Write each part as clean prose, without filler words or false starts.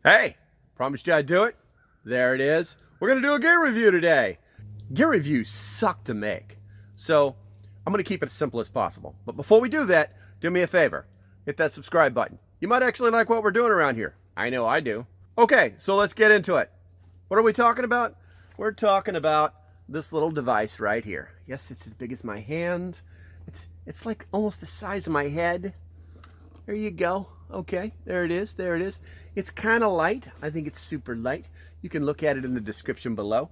Hey, promised you I'd do it. There it is. We're going to do a gear review today. Gear reviews suck to make, so I'm going to keep it as simple as possible. But before we do that, do me a favor. Hit that subscribe button. You might actually like what we're doing around here. I know I do. Okay, so let's get into it. What are we talking about? We're talking about this little device right here. Yes, it's as big as my hand. It's like almost the size of my head. There you go. Okay, there it is. There it is. It's kind of light. I think it's super light. You can look at it in the description below.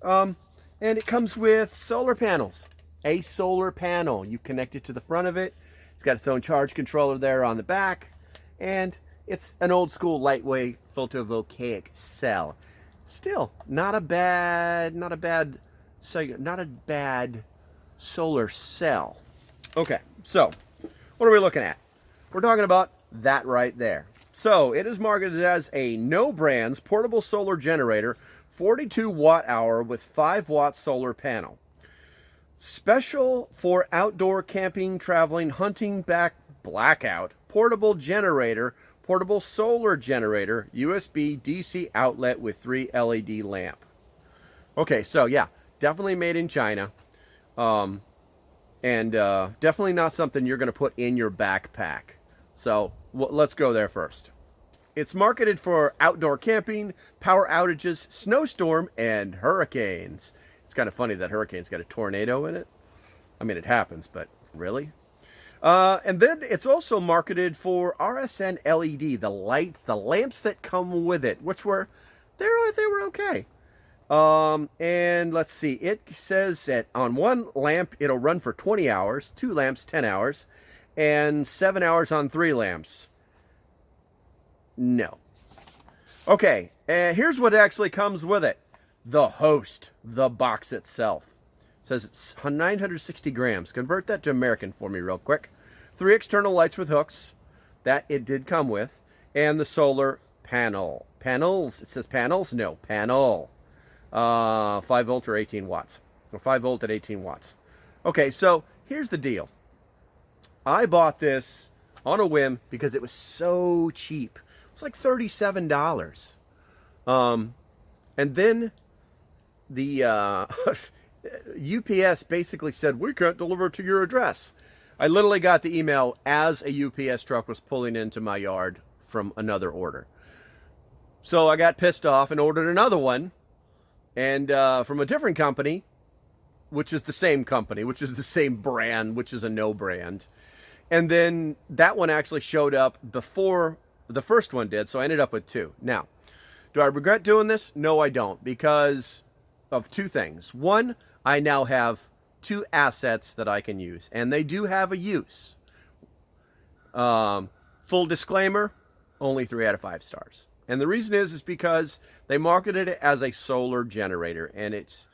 And it comes with solar panels. A solar panel. You connect it to the front of it. It's got its own charge controller there on the back. And it's an old school lightweight photovoltaic cell. Still, not a bad solar cell. Okay, so what are we looking at? We're talking about that right there. So it is marketed as a no brands portable solar generator, 42 watt hour with 5 watt solar panel. Special for outdoor camping, traveling, hunting, blackout, portable generator, portable solar generator, USB DC outlet with 3 LED lamp. Okay, so yeah, definitely made in China. And definitely not something you're going to put in your backpack. So let's go there first. It's marketed for outdoor camping, power outages, snowstorm, and hurricanes. It's kind of funny that hurricane's got a tornado in it. I mean, it happens, but really? And then it's also marketed for RSN LED, the lights, the lamps that come with it, which they were okay. And let's see, it says that on one lamp, it'll run for 20 hours, 2 lamps, 10 hours, and 7 hours on 3 lamps. No. Okay, and here's what actually comes with it. The host, the box itself. It says it's 960 grams. Convert that to American for me real quick. 3 external lights with hooks. That it did come with. And the solar panel. Panels? It says panels? No, panel. 5 volt or 18 watts. Or 5 volt at 18 watts. Okay, so here's the deal. I bought this on a whim because it was so cheap. It's like $37. And then the UPS basically said, we can't deliver it to your address. I literally got the email as a UPS truck was pulling into my yard from another order. So I got pissed off and ordered another one. And from a different company, which is the same company, which is the same brand, which is a no brand. And then that one actually showed up before the first one did, so I ended up with 2. Now, do I regret doing this? No, I don't, because of 2 things. One, I now have 2 assets that I can use, and they do have a use. Full disclaimer, only 3 out of 5 stars. And the reason is because they marketed it as a solar generator, and it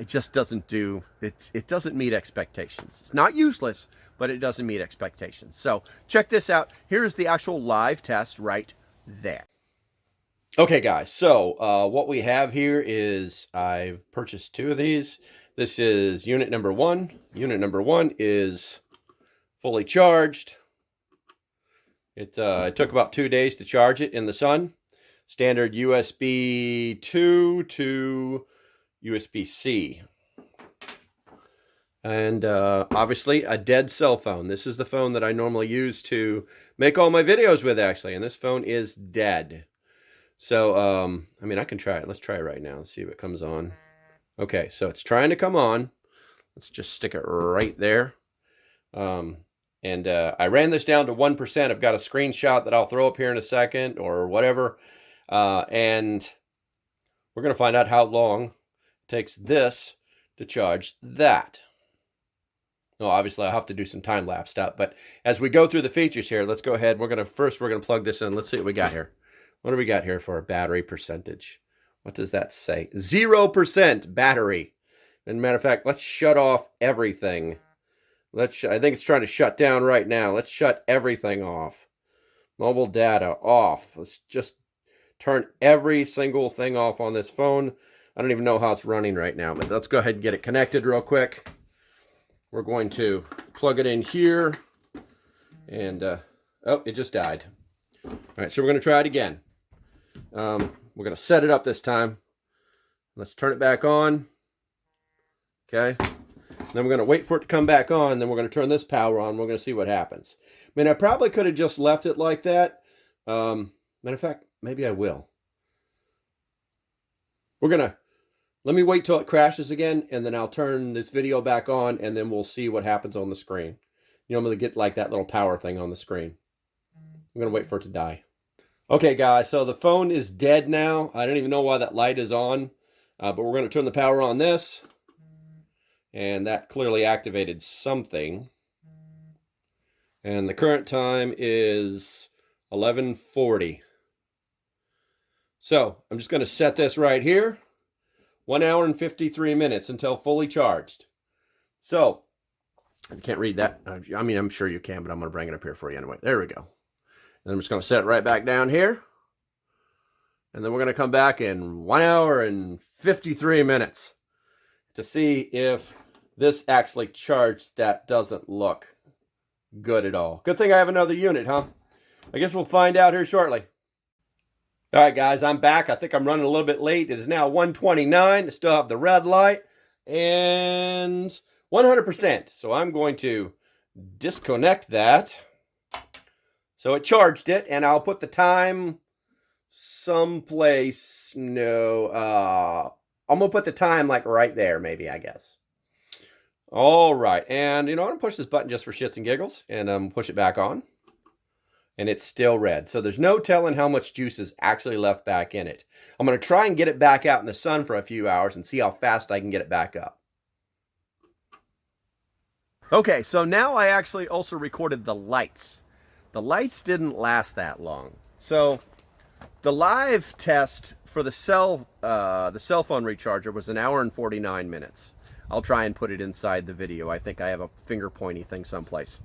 just doesn't do, it doesn't meet expectations. It's not useless, but it doesn't meet expectations. So check this out. Here's the actual live test right there. Okay, guys, so what we have here is I've purchased 2 of these. This is unit number 1. Unit number 1 is fully charged. It took about 2 days to charge it in the sun. Standard USB 2 to USB-C. And obviously a dead cell phone. This is the phone that I normally use to make all my videos with, actually. And this phone is dead. So, I mean, I can try it. Let's try it right now and see if it comes on. Okay, so it's trying to come on. Let's just stick it right there. And I ran this down to 1%. I've got a screenshot that I'll throw up here in a second or whatever. And we're going to find out how long it takes this to charge that. No, obviously I'll have to do some time-lapse stuff. But as we go through the features here, let's go ahead. We're going to plug this in. Let's see what we got here. What do we got here for a battery percentage? What does that say? 0% battery. And matter of fact, let's shut off everything. I think it's trying to shut down right now. Let's shut everything off. Mobile data off. Let's just turn every single thing off on this phone. I don't even know how it's running right now, but let's go ahead and get it connected real quick. We're going to plug it in here. And, oh, it just died. All right, so we're going to try it again. We're going to set it up this time. Let's turn it back on. Okay. Then we're going to wait for it to come back on. Then we're going to turn this power on. We're going to see what happens. I mean, I probably could have just left it like that. Matter of fact, maybe I will. Let me wait till it crashes again, and then I'll turn this video back on, and then we'll see what happens on the screen. You know, I'm going to get like that little power thing on the screen. I'm going to wait for it to die. Okay, guys, so the phone is dead now. I don't even know why that light is on, but we're going to turn the power on this. And that clearly activated something. And the current time is 11:40. So I'm just going to set this right here. 1 hour and 53 minutes until fully charged. So, I can't read that. I mean, I'm sure you can, but I'm going to bring it up here for you anyway. There we go. And I'm just going to set it right back down here. And then we're going to come back in 1 hour and 53 minutes to see if this actually charged. That doesn't look good at all. Good thing I have another unit, huh? I guess we'll find out here shortly. All right, guys, I'm back. I think I'm running a little bit late. It is now 1:29. I still have the red light and 100%. So I'm going to disconnect that. So it charged it, and I'll put the time someplace. No, I'm going to put the time like right there, maybe, I guess. All right, and I'm going to push this button just for shits and giggles, and push it back on. And it's still red. So there's no telling how much juice is actually left back in it. I'm going to try and get it back out in the sun for a few hours and see how fast I can get it back up. Okay, so now I actually also recorded the lights. The lights didn't last that long. So the live test for the cell phone recharger was 1 hour and 49 minutes. I'll try and put it inside the video. I think I have a finger pointy thing someplace.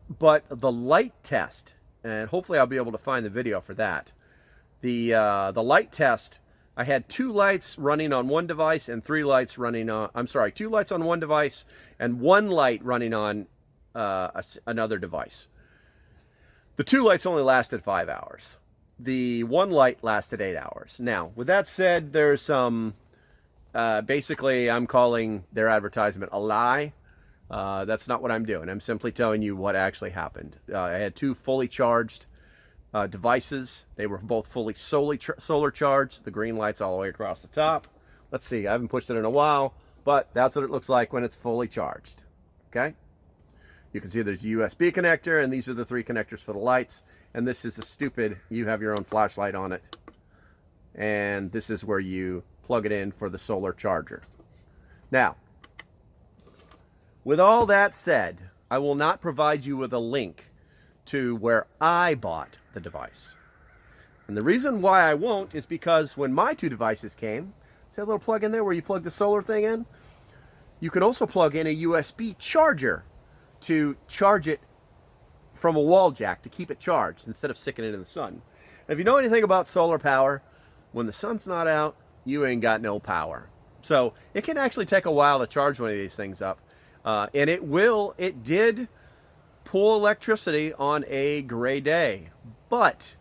But the light test, and hopefully I'll be able to find the video for that. The light test, I had 2 lights running on one device and 3 lights running on, 2 lights on one device and 1 light running on another device. The 2 lights only lasted 5 hours. The 1 light lasted 8 hours. Now, with that said, there's some, basically I'm calling their advertisement a lie. That's not what I'm doing. I'm simply telling you what actually happened. I had 2 fully charged devices. They were both fully solar charged. The green light's all the way across the top. Let's see. I haven't pushed it in a while, but that's what it looks like when it's fully charged. Okay? You can see there's a USB connector, and these are the 3 connectors for the lights. And this is a stupid, you have your own flashlight on it. And this is where you plug it in for the solar charger. Now, with all that said, I will not provide you with a link to where I bought the device. And the reason why I won't is because when my 2 devices came, see that little plug in there where you plug the solar thing in? You can also plug in a USB charger to charge it from a wall jack to keep it charged instead of sticking it in the sun. And if you know anything about solar power, when the sun's not out, you ain't got no power. So it can actually take a while to charge one of these things up. And it did pull electricity on a gray day, but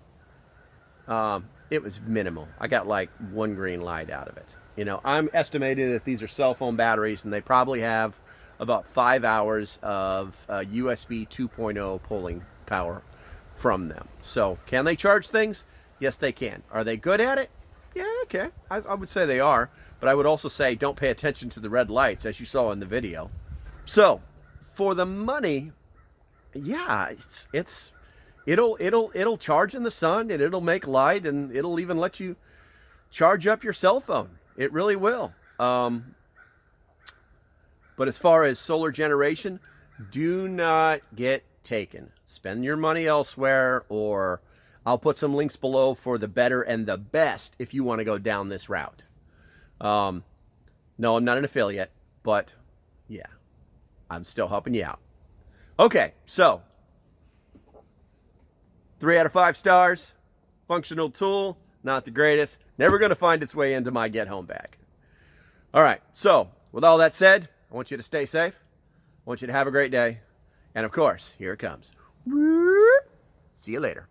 it was minimal. I got like 1 green light out of it. I'm estimating that these are cell phone batteries, and they probably have about 5 hours of USB 2.0 pulling power from them. So can they charge things? Yes, they can. Are they good at it? Yeah, okay. I would say they are, but I would also say don't pay attention to the red lights, as you saw in the video. So, for the money, yeah, it'll charge in the sun, and it'll make light, and it'll even let you charge up your cell phone. It really will. But as far as solar generation, do not get taken. Spend your money elsewhere, or I'll put some links below for the better and the best if you want to go down this route. No, I'm not an affiliate, but yeah. I'm still helping you out. Okay, so 3 out of 5 stars. Functional tool, not the greatest. Never going to find its way into my get home bag. All right, so with all that said, I want you to stay safe. I want you to have a great day. And of course, here it comes. See you later.